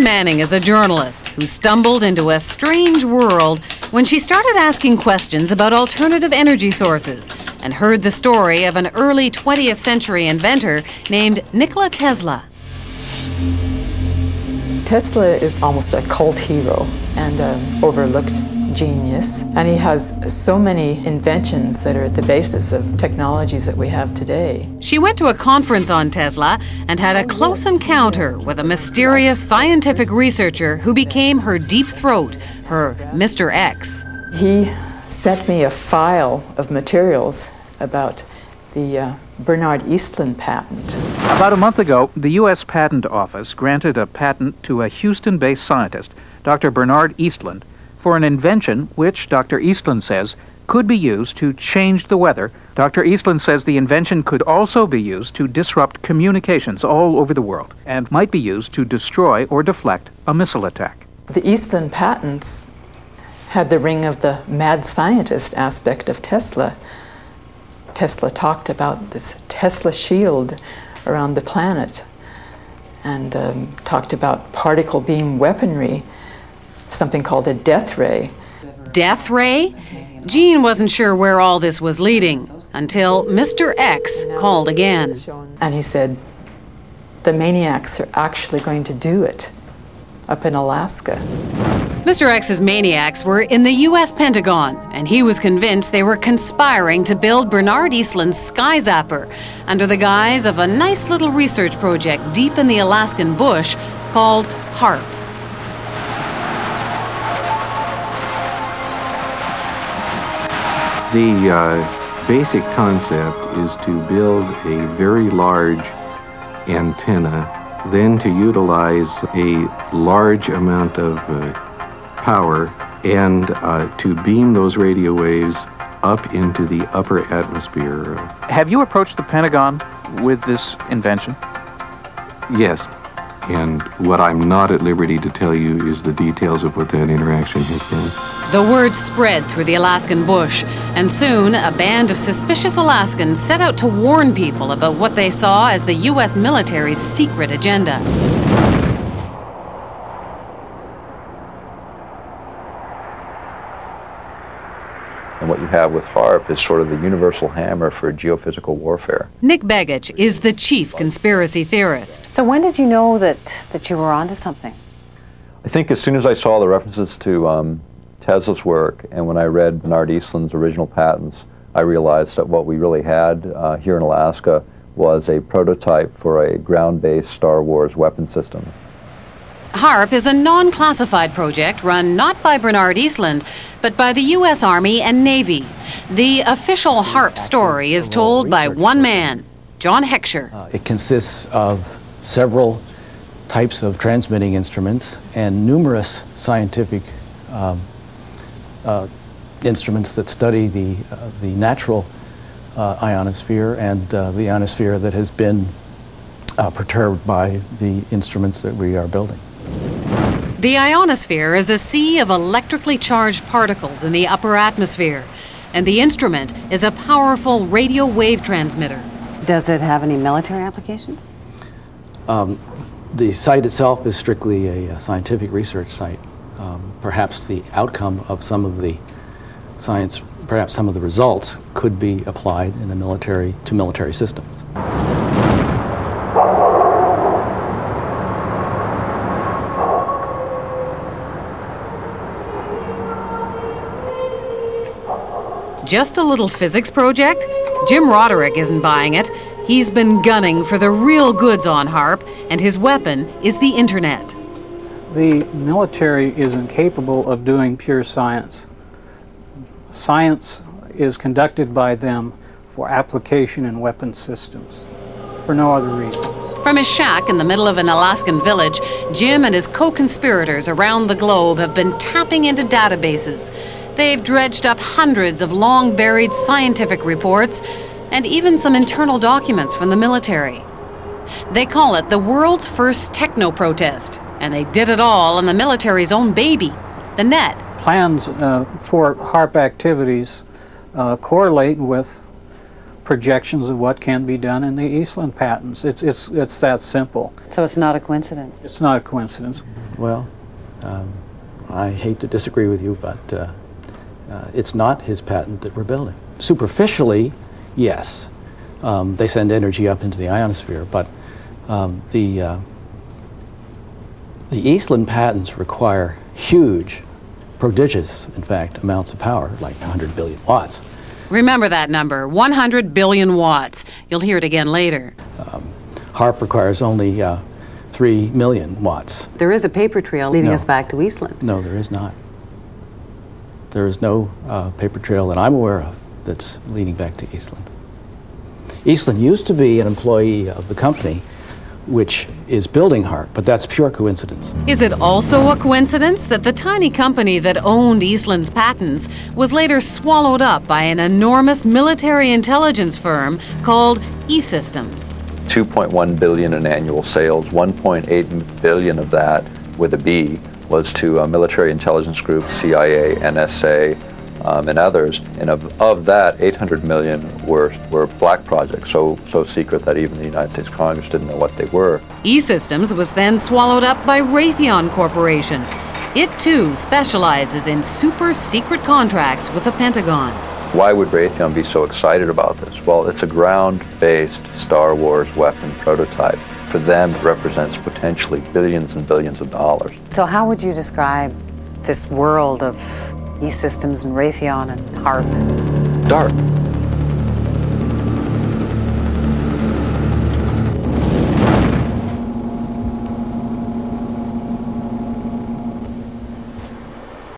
Jean Manning is a journalist who stumbled into a strange world when she started asking questions about alternative energy sources and heard the story of an early 20th century inventor named Nikola Tesla. Tesla is almost a cult hero and an overlooked genius, and he has so many inventions that are at the basis of technologies that we have today. She went to a conference on Tesla and had a close encounter with a mysterious scientific researcher who became her deep throat, her Mr. X. He sent me a file of materials about the Bernard Eastlund patent. About a month ago, the U.S. Patent Office granted a patent to a Houston-based scientist, Dr. Bernard Eastlund, for an invention which, Dr. Eastlund says, could be used to change the weather. Dr. Eastlund says the invention could also be used to disrupt communications all over the world and might be used to destroy or deflect a missile attack. The Eastlund patents had the ring of the mad scientist aspect of Tesla. Tesla talked about this Tesla shield around the planet and talked about particle beam weaponry, something called a death ray. Death ray? Jean wasn't sure where all this was leading until Mr. X called again. And he said, the maniacs are actually going to do it up in Alaska. Mr. X's maniacs were in the U.S. Pentagon, and he was convinced they were conspiring to build Bernard Eastlund's sky zapper under the guise of a nice little research project deep in the Alaskan bush called HAARP. The basic concept is to build a very large antenna, then to utilize a large amount of power and to beam those radio waves up into the upper atmosphere. Have you approached the Pentagon with this invention? Yes, and what I'm not at liberty to tell you is the details of what that interaction has been. The word spread through the Alaskan bush, and soon a band of suspicious Alaskans set out to warn people about what they saw as the U.S. military's secret agenda. And what you have with HAARP is sort of the universal hammer for geophysical warfare. Nick Begich is the chief conspiracy theorist. So when did you know that you were onto something? I think as soon as I saw the references to Tesla's work, and when I read Bernard Eastlund's original patents, I realized that what we really had here in Alaska was a prototype for a ground-based Star Wars weapon system. HAARP is a non-classified project run not by Bernard Eastlund, but by the U.S. Army and Navy. The official HAARP story is told by one man, John Heckscher. It consists of several types of transmitting instruments and numerous scientific instruments that study the natural ionosphere and the ionosphere that has been perturbed by the instruments that we are building. The ionosphere is a sea of electrically charged particles in the upper atmosphere, and the instrument is a powerful radio wave transmitter. Does it have any military applications? The site itself is strictly a scientific research site. Perhaps the outcome of some of the science, perhaps some of the results, could be applied in to military systems. Just a little physics project? Jim Roderick isn't buying it. He's been gunning for the real goods on HAARP, and his weapon is the internet. The military is incapable of doing pure science. Science is conducted by them for application in weapon systems, for no other reasons. From his shack in the middle of an Alaskan village, Jim and his co-conspirators around the globe have been tapping into databases. They've dredged up hundreds of long-buried scientific reports and even some internal documents from the military. They call it the world's first techno-protest, and they did it all on the military's own baby, the net. Plans for HAARP activities correlate with projections of what can be done in the Eastland patents. It's that simple. So it's not a coincidence? It's not a coincidence. Well, I hate to disagree with you, but it's not his patent that we're building. Superficially, yes. They send energy up into the ionosphere, but the Eastland patents require huge, prodigious, in fact, amounts of power, like 100 billion watts. Remember that number, 100 billion watts. You'll hear it again later. HAARP requires only 3 million watts. There is a paper trail leading No. us back to Eastland. No, there is not. There is no paper trail that I'm aware of that's leading back to Eastland. Eastland used to be an employee of the company which is building HAARP, but that's pure coincidence. Is it also a coincidence that the tiny company that owned Eastland's patents was later swallowed up by an enormous military intelligence firm called E-Systems? 2.1 billion in annual sales, 1.8 billion of that, with a B, was to military intelligence groups, CIA, NSA, and others. And of that, 800 million were black projects, so secret that even the United States Congress didn't know what they were. E-Systems was then swallowed up by Raytheon Corporation. It too specializes in super secret contracts with the Pentagon. Why would Raytheon be so excited about this? Well, it's a ground-based Star Wars weapon prototype. For them, it represents potentially billions and billions of dollars. So how would you describe this world of E-Systems and Raytheon and HAARP? Dark.